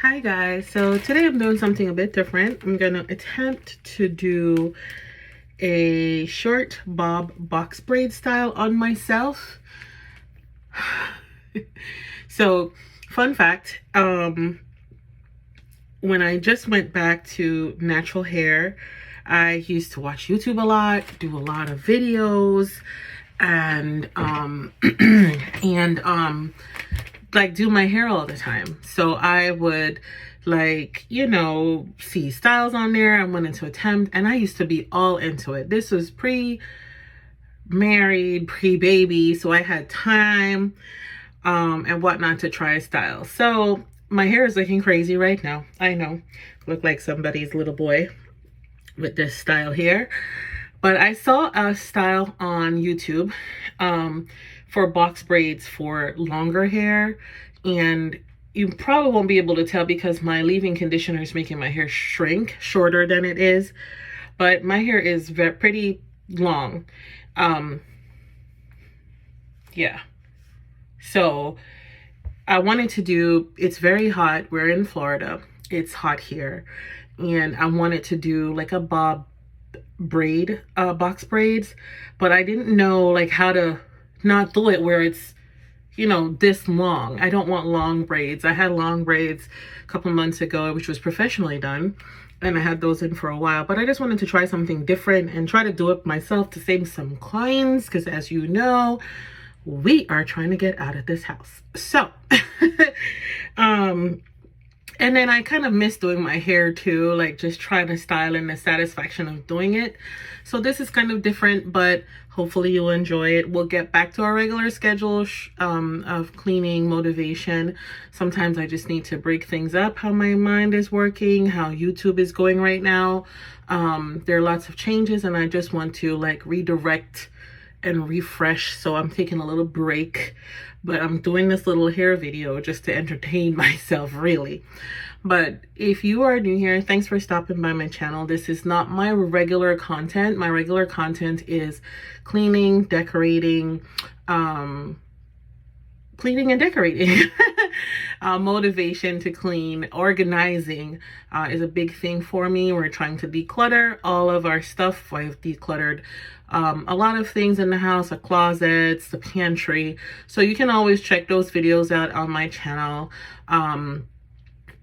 Hi guys, so today I'm doing something a bit different. I'm gonna attempt to do a short bob box braid style on myself. So fun fact, when I just went back to natural hair, I used to watch YouTube a lot, do a lot of videos, and like do my hair all the time. So I would see styles on there. I wanted to attempt, and I used to be all into it. This was pre-married, pre-baby, so I had time and whatnot to try styles. So my hair is looking crazy right now. I know, look like somebody's little boy with this style here. But I saw a style on YouTube for box braids for longer hair, and you probably won't be able to tell because my leave-in conditioner is making my hair shrink shorter than it is, but my hair is pretty long. Yeah, so I wanted to do, it's very hot, we're in Florida, it's hot here, and I wanted to do like a bob braid, box braids, but I didn't know like how to not do it where it's, this long. I don't want long braids. I had long braids a couple months ago, which was professionally done, and I had those in for a while, but I just wanted to try something different and try to do it myself to save some coins, because as you know, we are trying to get out of this house. So and then I kind of miss doing my hair too, like just trying to style and the satisfaction of doing it. So this is kind of different, but hopefully you'll enjoy it. We'll get back to our regular schedule of cleaning, motivation. Sometimes I just need to break things up, how my mind is working, how YouTube is going right now. There are lots of changes, and I just want to like redirect and refresh. So I'm taking a little break, but I'm doing this little hair video just to entertain myself, really. But if you are new here, thanks for stopping by my channel. This is not my regular content. My regular content is cleaning, decorating, cleaning and decorating. Motivation to clean, organizing is a big thing for me. We're trying to declutter all of our stuff. I've decluttered a lot of things in the house, the closets, the pantry. So you can always check those videos out on my channel.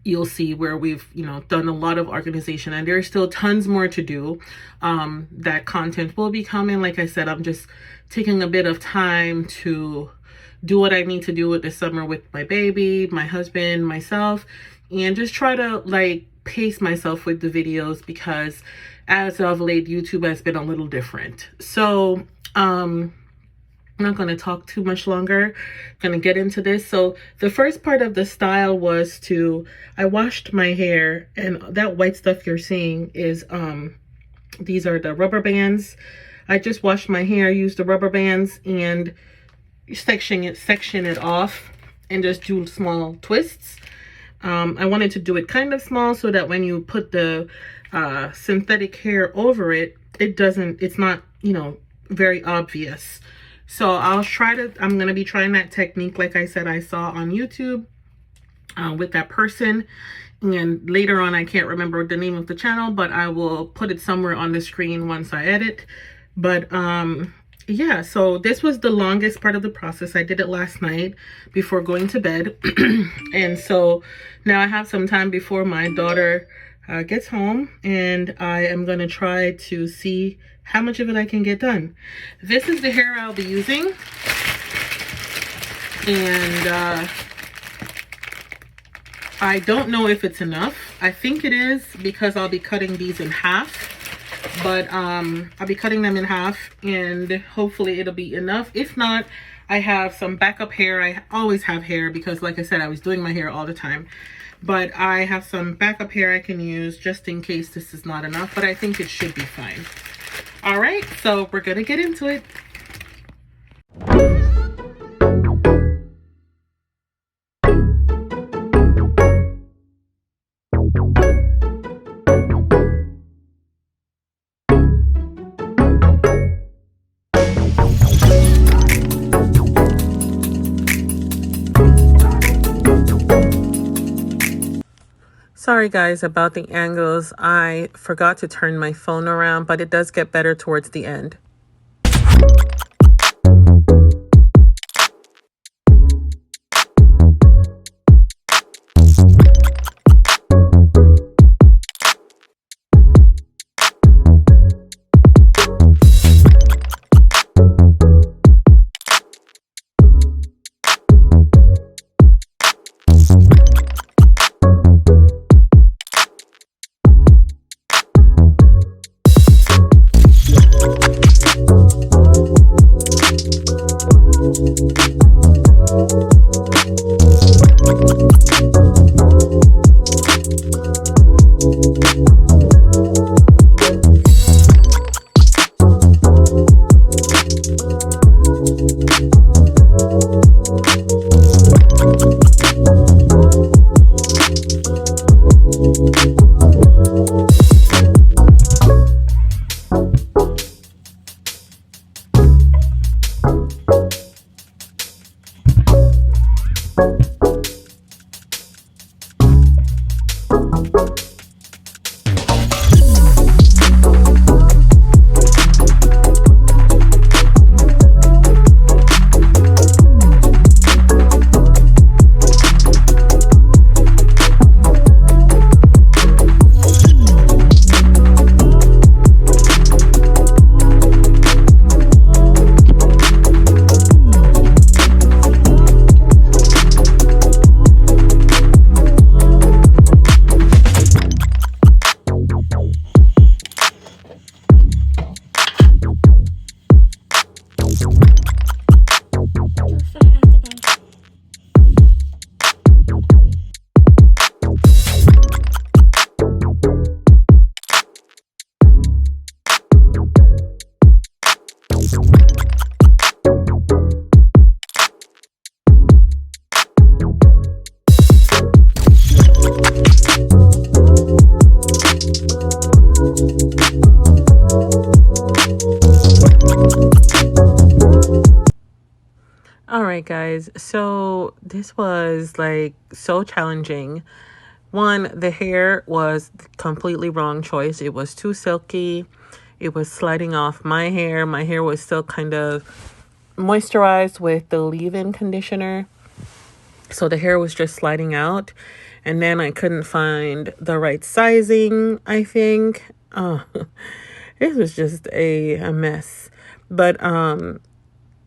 You'll see where we've, done a lot of organization, and there's still tons more to do. That content will be coming. Like I said, I'm just taking a bit of time to do what I need to do with the summer with my baby, my husband, myself, and just try to like pace myself with the videos, because as of late, YouTube has been a little different. So I'm not going to talk too much longer. I'm going to get into this. So the first part of the style was I washed my hair, and that white stuff you're seeing is, these are the rubber bands. I just washed my hair, used the rubber bands, and section it off and just do small twists. I wanted to do it kind of small so that when you put the synthetic hair over it, it's not, very obvious. So I'm going to be trying that technique, like I said, I saw on YouTube with that person. And later on, I can't remember the name of the channel, but I will put it somewhere on the screen once I edit. But yeah, so this was the longest part of the process. I did it last night before going to bed. And so now I have some time before my daughter gets home, and I am going to try to see how much of it I can get done. This is the hair I'll be using. And I don't know if it's enough. I think it is, because I'll be cutting these in half. But I'll be cutting them in half, and hopefully it'll be enough. If not, I have some backup hair. I always have hair because, like I said, I was doing my hair all the time. But I have some backup hair I can use just in case this is not enough, but I think it should be fine. All right, so we're gonna get into it. Sorry guys about the angles. I forgot to turn my phone around, but it does get better towards the end. All right, guys. So this was like so challenging. One, the hair was completely wrong choice. It was too silky. It was sliding off my hair. My hair was still kind of moisturized with the leave-in conditioner. So the hair was just sliding out. And then I couldn't find the right sizing, I think. Oh, it was just a mess. But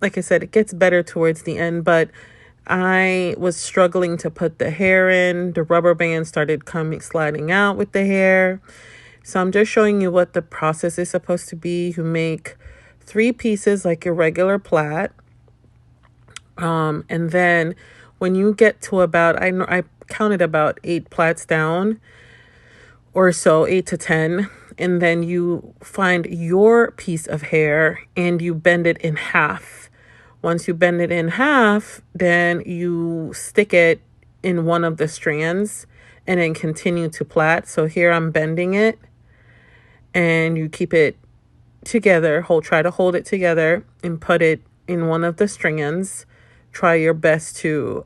like I said, it gets better towards the end, but I was struggling to put the hair in. The rubber band started sliding out with the hair. So I'm just showing you what the process is supposed to be. You make 3 pieces like your regular plait. And then when you get to about, I counted about 8 plaits down or so, 8 to 10. And then you find your piece of hair and you bend it in half. Once you bend it in half, then you stick it in one of the strands and then continue to plait. So here I'm bending it and you keep it together. Try to hold it together and put it in one of the strands. Try your best to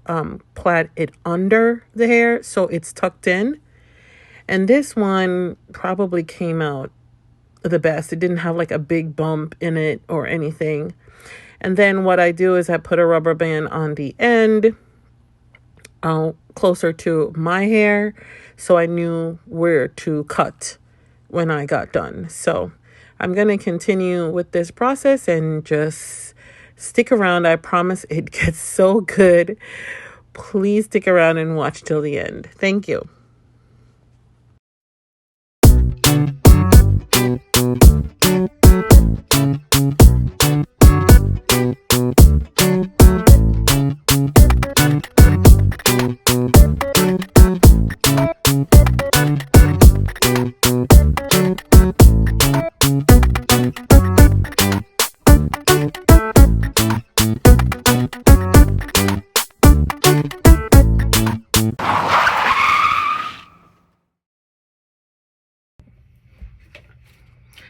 plait it under the hair so it's tucked in. And this one probably came out the best. It didn't have like a big bump in it or anything. And then what I do is I put a rubber band on the end, closer to my hair, so I knew where to cut when I got done. So I'm going to continue with this process and just stick around. I promise it gets so good. Please stick around and watch till the end. Thank you.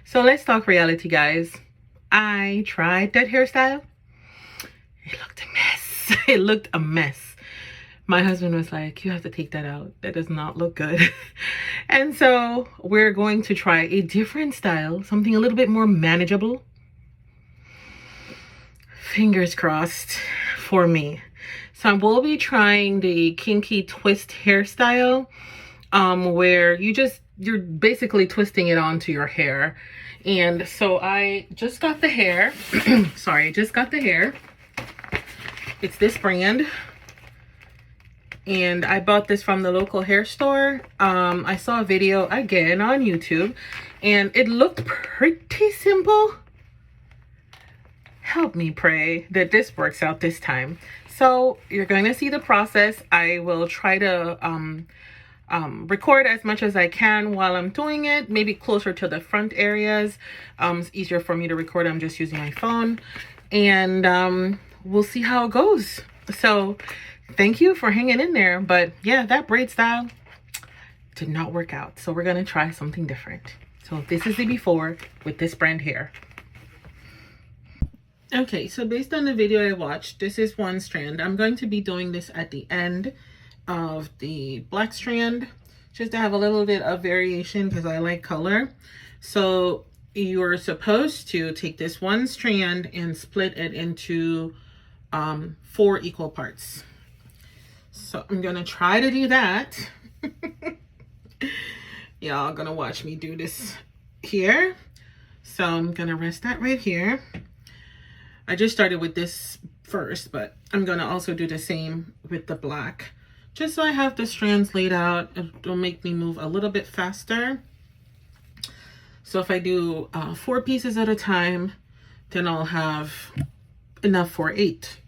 So let's talk reality, guys. I tried that hairstyle. It looked a mess. It looked a mess. My husband was like, you have to take that out. That does not look good. And so we're going to try a different style, something a little bit more manageable. Fingers crossed for me. So I will be trying the kinky twist hairstyle, where you're basically twisting it onto your hair. And so I just got the hair. Sorry, just got the hair. It's this brand. And I bought this from the local hair store. I saw a video again on YouTube and it looked pretty simple. Help me pray that this works out this time. So you're going to see the process. I will try to record as much as I can while I'm doing it, maybe closer to the front areas. It's easier for me to record. I'm just using my phone, and we'll see how it goes. So thank you for hanging in there. But yeah, that braid style did not work out. So we're going to try something different. So this is the before with this brand hair. Okay, so based on the video I watched, this is one strand. I'm going to be doing this at the end of the black strand, just to have a little bit of variation because I like color. So you're supposed to take this one strand and split it into 4 equal parts. So I'm gonna try to do that. Y'all gonna watch me do this here. So I'm gonna rest that right here. I just started with this first, but I'm gonna also do the same with the black, just so I have the strands laid out. It'll make me move a little bit faster. So if I do 4 pieces at a time, then I'll have enough for 8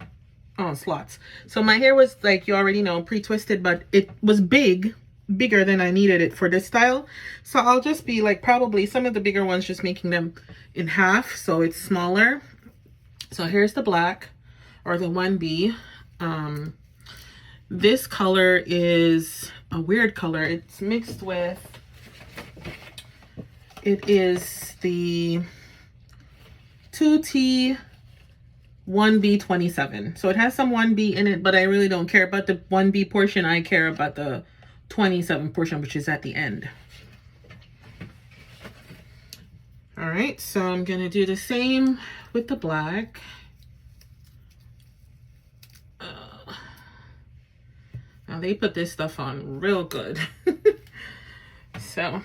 slots. So my hair was, like you already know, pre-twisted, but it was bigger than I needed it for this style. So I'll just be like probably some of the bigger ones, just making them in half so it's smaller. So here's the black, or the 1B. This color is a weird color. It's mixed with, it is the 2T 1B27. So it has some 1B in it, but I really don't care about the 1B portion. I care about the 27 portion, which is at the end. All right, so I'm gonna do the same with the black. Now they put this stuff on real good. So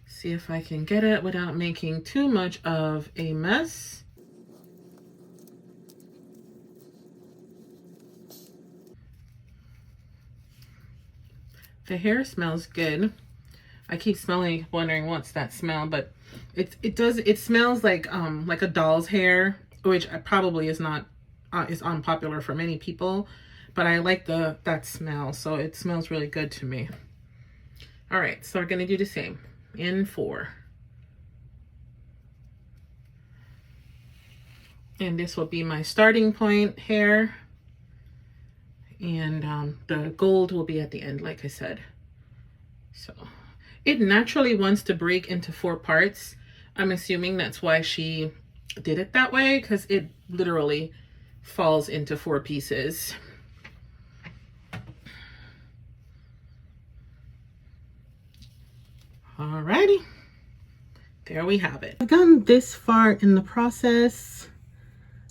see if I can get it without making too much of a mess. The hair smells good. I keep wondering what's that smell, but it smells like a doll's hair, which probably is not is unpopular for many people, but I like that smell, so it smells really good to me. All right, so we're gonna do the same in 4. And this will be my starting point hair. And the gold will be at the end, like I said. So it naturally wants to break into 4 parts. I'm assuming that's why she did it that way, because it literally falls into 4 pieces. Alrighty, there we have it. I've gotten this far in the process.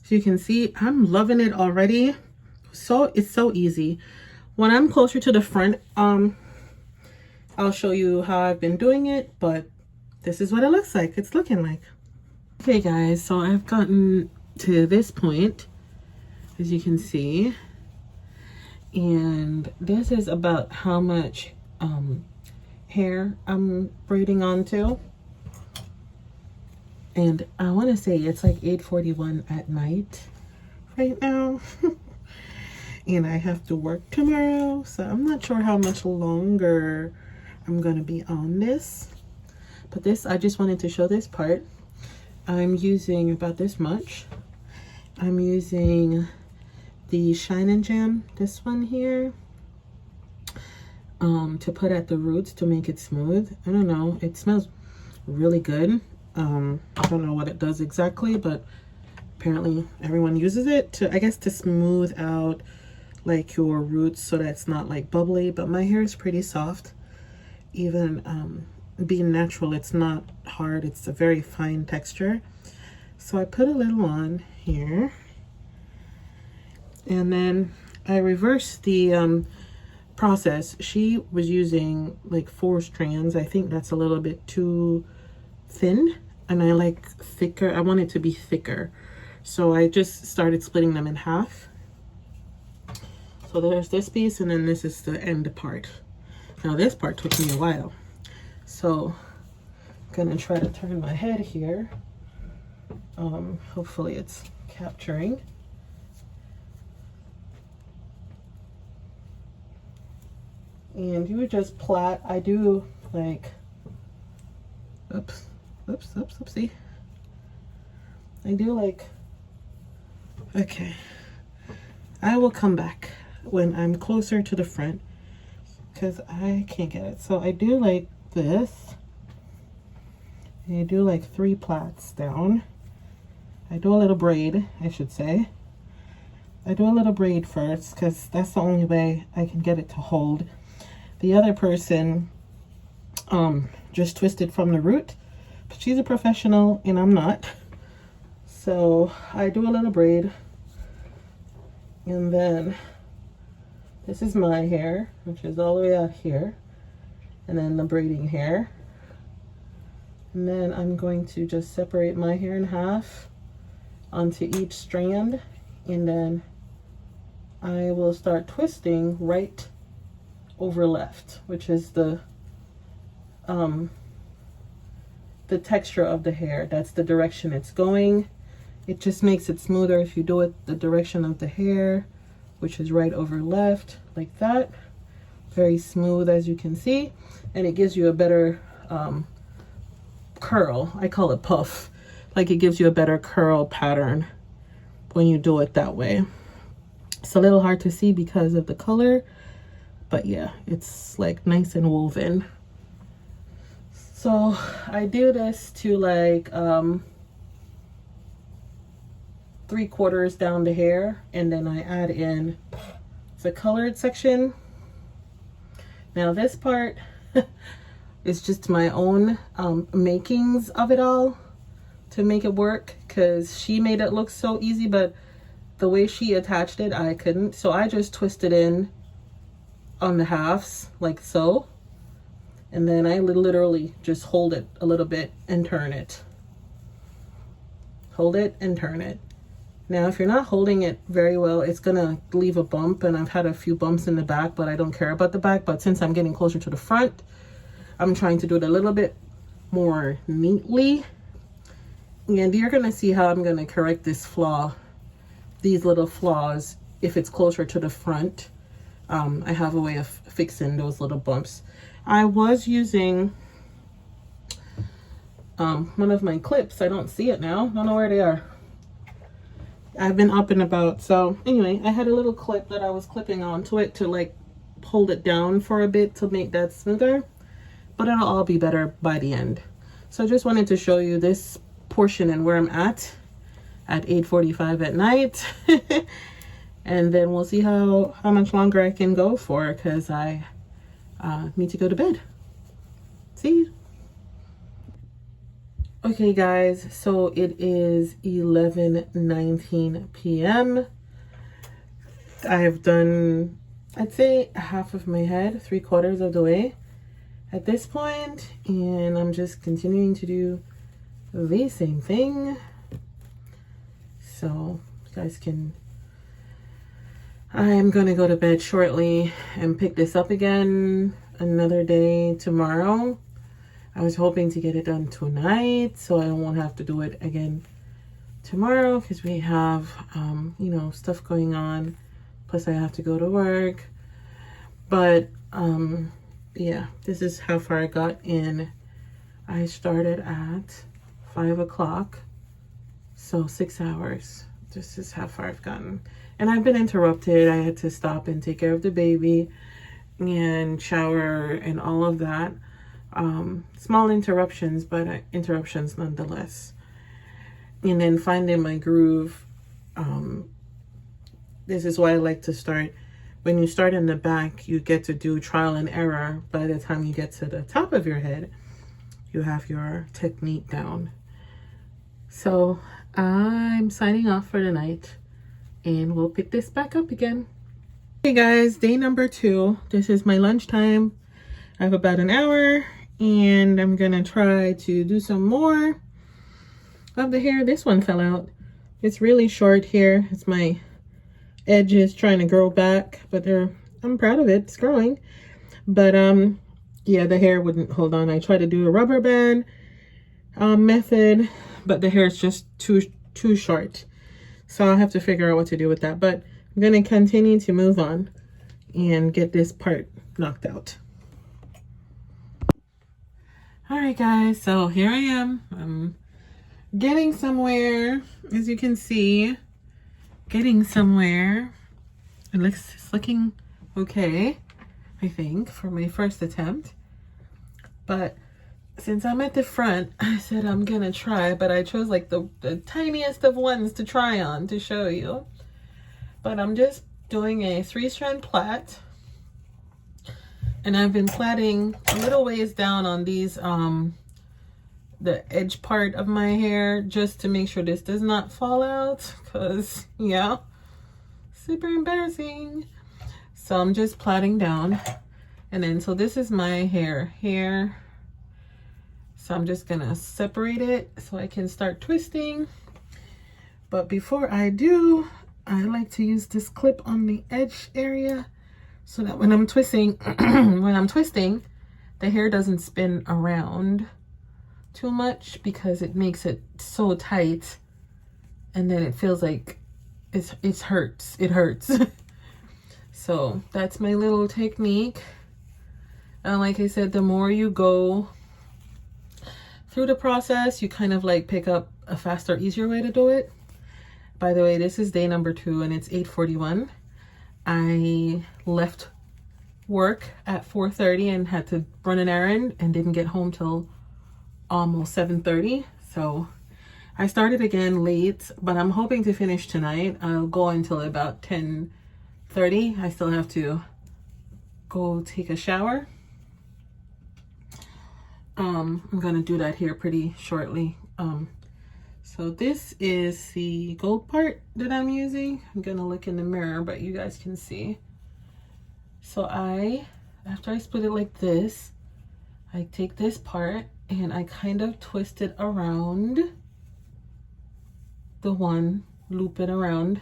As you can see, I'm loving it already. So it's so easy. When I'm closer to the front, I'll show you how I've been doing it, but this is what it looks like. It's looking like. Okay guys, so I've gotten to this point, as you can see, and this is about how much hair I'm braiding onto. And I want to say it's like 8:41 at night right now. And I have to work tomorrow, so I'm not sure how much longer I'm gonna be on this. But this, I just wanted to show this part. I'm using about this much. I'm using the Shine and Jam, this one here, to put at the roots to make it smooth. I don't know, it smells really good. I don't know what it does exactly, but apparently everyone uses it to, I guess, to smooth out like your roots so that it's not like bubbly, but my hair is pretty soft. Even being natural, it's not hard, it's a very fine texture. So I put a little on here, and then I reversed the process. She was using like 4 strands. I think that's a little bit too thin, and I like thicker. I want it to be thicker, so I just started splitting them in half. So there's this piece, and then this is the end part. Now this part took me a while, so I'm gonna try to turn my head here. Hopefully it's capturing. And you would just plait. I do like, oopsie. I do like, okay. I will come back when I'm closer to the front because I can't get it. So I do like this. And I do like 3 plaits down. I do a little braid, I should say. I do a little braid first because that's the only way I can get it to hold. The other person just twisted from the root, but she's a professional and I'm not. So I do a little braid, and then this is my hair, which is all the way out here, and then the braiding hair. And then I'm going to just separate my hair in half onto each strand, and then I will start twisting right over left, which is the texture of the hair. That's the direction it's going. It just makes it smoother if you do it the direction of the hair, which is right over left, like that. Very smooth, as you can see, and it gives you a better curl. I call it puff. Like, it gives you a better curl pattern when you do it that way. It's a little hard to see because of the color, but yeah, it's like nice and woven. So I do this to like 3/4 down the hair, and then I add in the colored section. Now this part is just my own makings of it all to make it work, because she made it look so easy, but the way she attached it, I couldn't. So I just twisted in on the halves like so, and then I literally just hold it a little bit and turn it. Hold it and turn it. Now if you're not holding it very well, it's gonna leave a bump, and I've had a few bumps in the back, but I don't care about the back. But since I'm getting closer to the front, I'm trying to do it a little bit more neatly. And you're gonna see how I'm gonna correct this flaw, these little flaws, if it's closer to the front. I have a way of fixing those little bumps. I was using one of my clips. I don't see it now. I don't know where they are. I've been up and about. So anyway, I had a little clip that I was clipping onto it to like hold it down for a bit to make that smoother, but it'll all be better by the end. So I just wanted to show you this portion and where I'm at 8:45 at night. And then we'll see how much longer I can go for, because I need to go to bed. See you. Okay guys, so it is 11:19 p.m. I have done, I'd say, half of my head, 3/4 of the way at this point, and I'm just continuing to do the same thing. So you guys can, I am gonna go to bed shortly and pick this up again another day tomorrow. I was hoping to get it done tonight, so I won't have to do it again tomorrow, because we have you know, stuff going on, plus I have to go to work. But yeah, this is how far I got in. I started at 5 o'clock, so 6 hours. This is how far I've gotten, and I've been interrupted. I had to stop and take care of the baby and shower and all of that. Small interruptions, but interruptions nonetheless. And then finding my groove. This is why I like to start when you start in the back, you get to do trial and error. By the time you get to the top of your head, you have your technique down. So I'm signing off for the night, and we'll pick this back up again. Hey guys, day number 2. This is my lunchtime. I have about an hour, and I'm gonna try to do some more of the hair. This one fell out. It's really short here. It's my edges trying to grow back, but I'm proud of it. It's growing. But yeah, the hair wouldn't hold on. I tried to do a rubber band method, but the hair is just too short. So I'll have to figure out what to do with that. But I'm gonna continue to move on and get this part knocked out. All right guys, so here I am. I'm getting somewhere, as you can see. Getting somewhere. It's looking okay, I think, for my first attempt. But since I'm at the front, I said I'm gonna try, but I chose like the tiniest of ones to try on to show you. But I'm just doing a 3-strand plait, and I've been plaiting a little ways down on these the edge part of my hair, just to make sure this does not fall out, because yeah, super embarrassing. So I'm just plaiting down, and then so this is my hair here. So I'm just gonna separate it so I can start twisting. But before I do, I like to use this clip on the edge area so that when I'm twisting, the hair doesn't spin around too much, because it makes it so tight, and then it feels like it hurts. So that's my little technique. And like I said, the more you go through the process, you kind of like pick up a faster, easier way to do it. By the way, this is day number 2, and it's 8:41. I left work at 4:30 and had to run an errand, and didn't get home till almost 7:30. So I started again late, but I'm hoping to finish tonight. I'll go until about 10:30. I still have to go take a shower. I'm gonna do that here pretty shortly. So this is the gold part that I'm using. I'm gonna look in the mirror, but you guys can see. So after I split it like this, I take this part and I kind of twist it around the one, loop it around,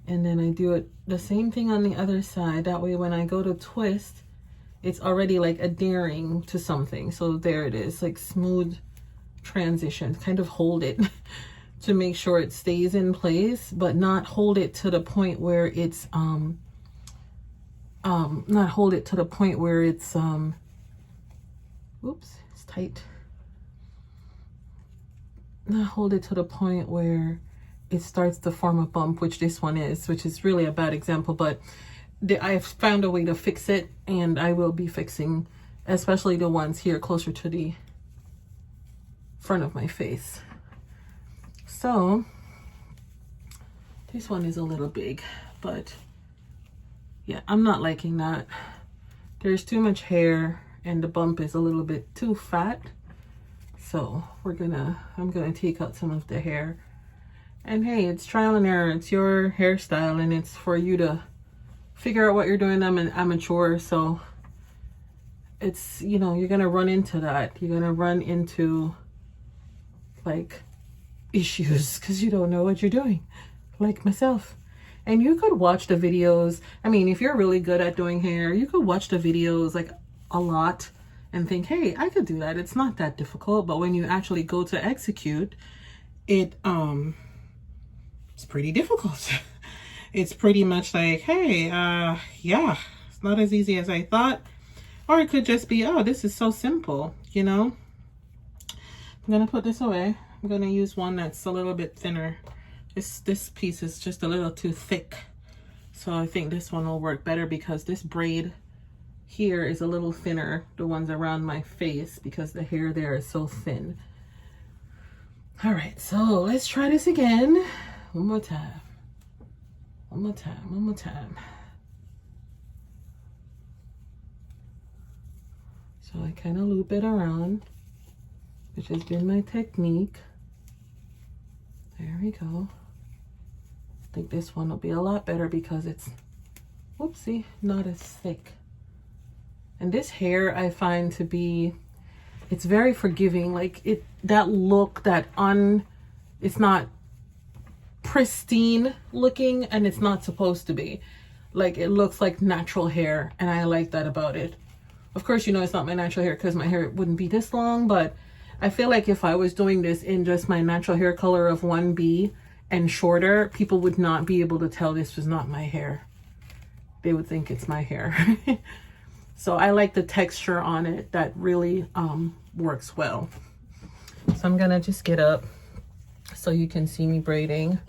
and then I do it the same thing on the other side. That way when I go to twist, it's already like adhering to something. So there it is, like smooth transition. Kind of hold it to make sure it stays in place, but not hold it to the point where it's oops, it's tight. Not hold it to the point where it starts to form a bump, which this one is, which is really a bad example, but I've found a way to fix it, and I will be fixing especially the ones here closer to the front of my face. So this one is a little big, but yeah, I'm not liking that. There's too much hair, and the bump is a little bit too fat. So I'm gonna take out some of the hair. And hey, it's trial and error. It's your hairstyle, and it's for you to figure out what you're doing. I'm an amateur, so it's, you know, you're gonna run into that. You're gonna run into like issues because you don't know what you're doing, like myself. And you could watch the videos. I mean, if you're really good at doing hair, you could watch the videos like a lot and think, hey, I could do that. It's not that difficult. But when you actually go to execute, it's pretty difficult. It's pretty much like, hey, yeah, it's not as easy as I thought. Or it could just be, oh, this is so simple, you know? I'm gonna put this away. I'm gonna use one that's a little bit thinner. This piece is just a little too thick. So I think this one will work better because this braid here is a little thinner, the ones around my face, because the hair there is so thin. All right, so let's try this again. One more time. One more time. One more time. So I kind of loop it around, which has been my technique. There we go. I think this one will be a lot better because it's, whoopsie, not as thick. And this hair I find to be, it's very forgiving. Like that look, it's not pristine looking, and it's not supposed to be. Like, it looks like natural hair, and I like that about it. Of course, you know, it's not my natural hair because my hair wouldn't be this long, but I feel like if I was doing this in just my natural hair color of 1B and shorter, people would not be able to tell this was not my hair. They would think it's my hair. So I like the texture on it. That really works well. So I'm gonna just get up so you can see me braiding.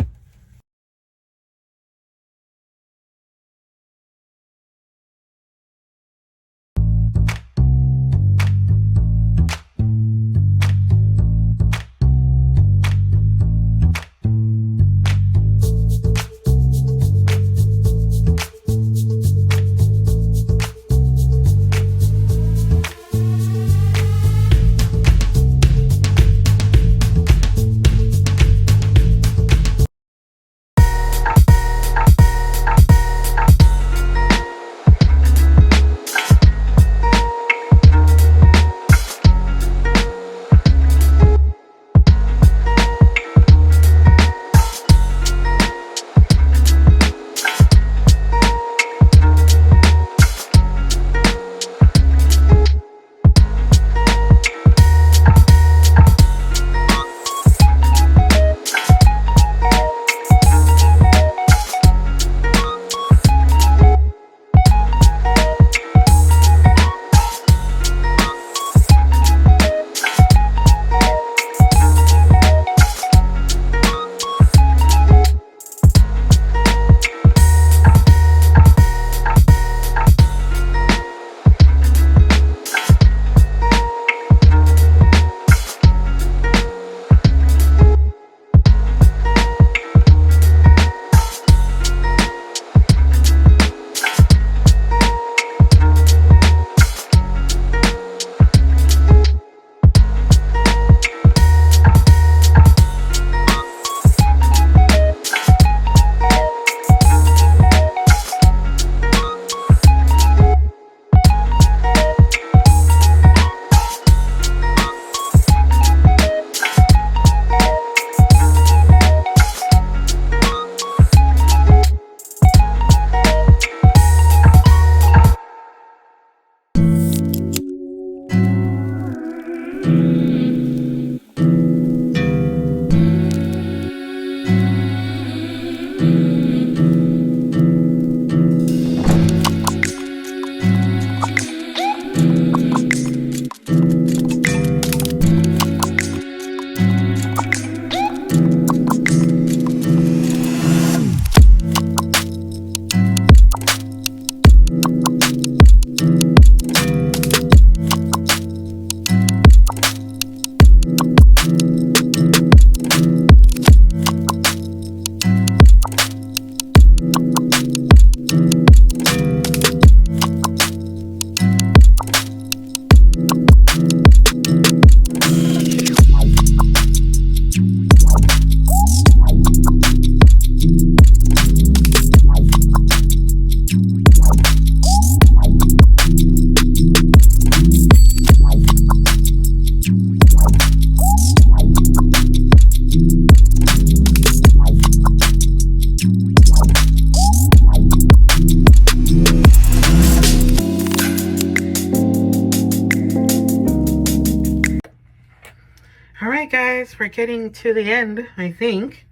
Guys, we're getting to the end, I think.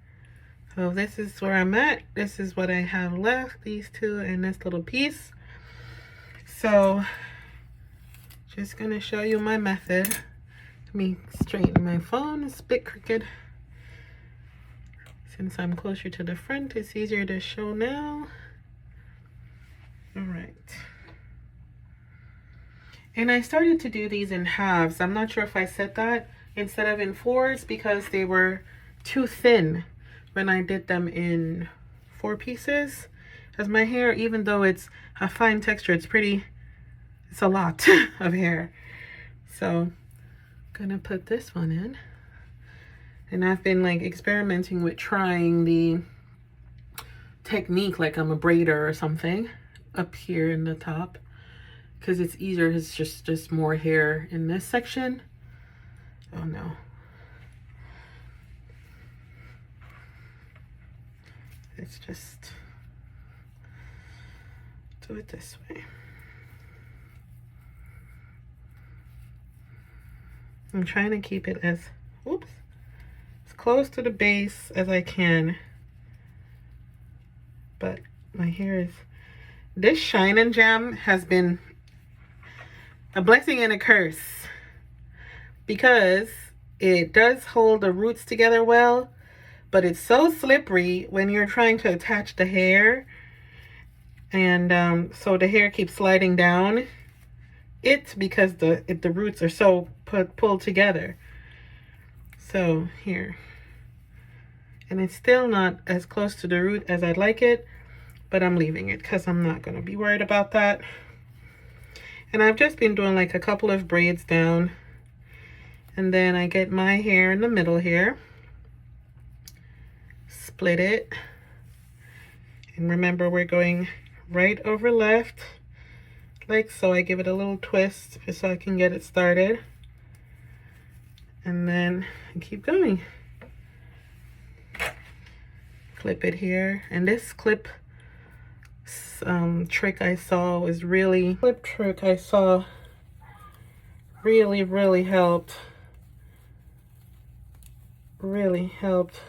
So this is where I'm at. This is what I have left, these two and this little piece. So just gonna show you my method. Let me straighten my phone. It's a bit crooked. Since I'm closer to the front, it's easier to show now. All right. And I started to do these in halves. I'm not sure if I said that, instead of in fours, because they were too thin when I did them in 4 pieces. Because my hair, even though it's a fine texture, it's a lot of hair. So gonna put this one in. And I've been like experimenting with trying the technique like I'm a braider or something up here in the top, because it's easier. It's just more hair in this section. Oh no. Let's just do it this way. I'm trying to keep it as, oops, as close to the base as I can. But my hair is, this Shine and Jam has been a blessing and a curse, because it does hold the roots together well, but it's so slippery when you're trying to attach the hair, and so the hair keeps sliding down it because the roots are so pulled together. So here, and it's still not as close to the root as I'd like it, but I'm leaving it because I'm not going to be worried about that. And I've just been doing like a couple of braids down, and then I get my hair in the middle here, split it, and remember we're going right over left, like so. I give it a little twist just so I can get it started, and then I keep going. Clip it here, and this clip trick I saw was really, really helped. Really helped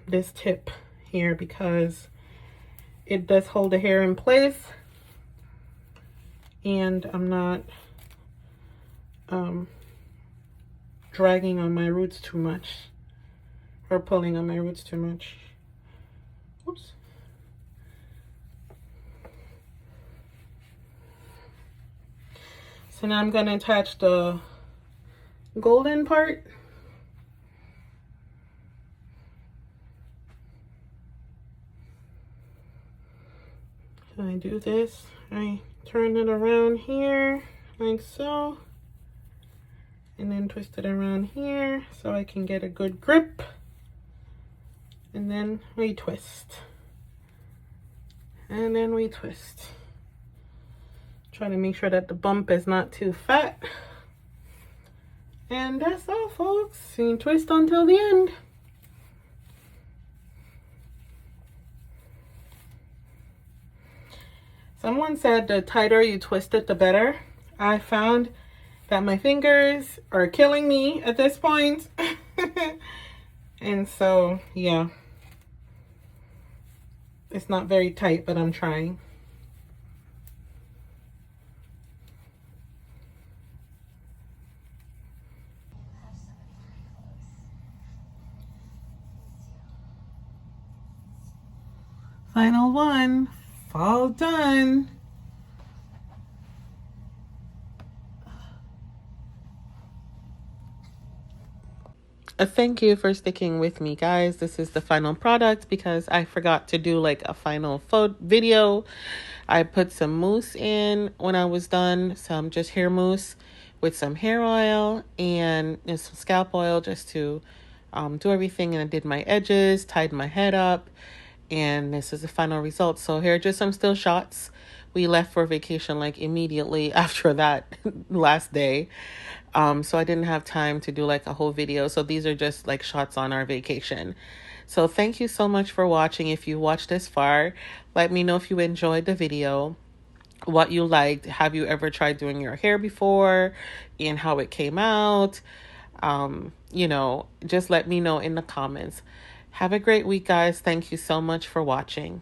this tip here, because it does hold the hair in place, and I'm not dragging on my roots too much, or pulling on my roots too much. Oops. So now I'm going to attach the golden part. So I do this, I turn it around here like so, and then twist it around here so I can get a good grip, and then we twist, and then we twist. Try to make sure that the bump is not too fat, and that's all, folks. You can twist until the end. Someone said the tighter you twist it, the better. I found that my fingers are killing me at this point. And so, yeah. It's not very tight, but I'm trying. Final one. All done. Thank you for sticking with me, guys. This is the final product because I forgot to do like a final video. I put some mousse in when I was done, some just hair mousse with some hair oil and some scalp oil just to do everything. And I did my edges, tied my head up, and this is the final result. So here are just some still shots. We left for vacation like immediately after that last day. So I didn't have time to do like a whole video. So these are just like shots on our vacation. So thank you so much for watching. If you watched this far, let me know if you enjoyed the video, what you liked. Have you ever tried doing your hair before and how it came out? You know, just let me know in the comments. Have a great week, guys. Thank you so much for watching.